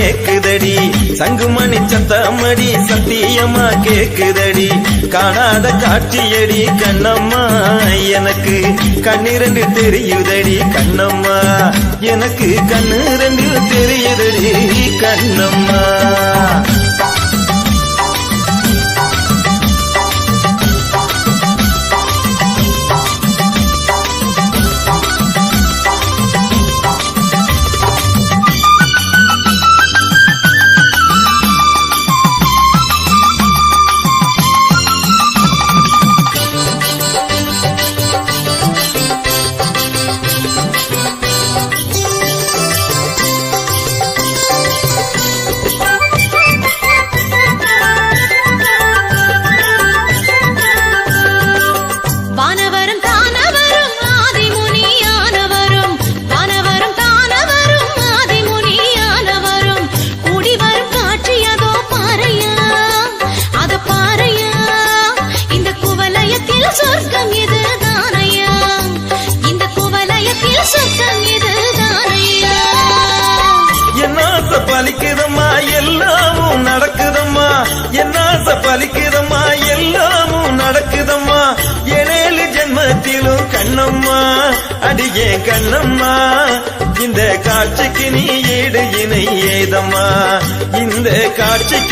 கேக்குதடி சங்குமணி சத்தமடி சத்தியமா கேக்குதடி காணாத காட்சியடி கண்ணம்மா எனக்கு கண்ணிரண்டு தெரியுதடி கண்ணம்மா எனக்கு கண்ணிரண்டு தெரியுதடி கண்ணம்மா பலிக்குதம்மா எல்லாமும் நடக்குதம்மா என்னாச பலிக்குதம்மா எல்லாமும் நடக்குதம்மா 7 ஜென்மத்திலும் கண்ணம்மா அடியே கண்ணம்மா இந்த காட்சிக்கு நீ ஈடு இணை ஏதம்மா இந்த காட்சிக்கு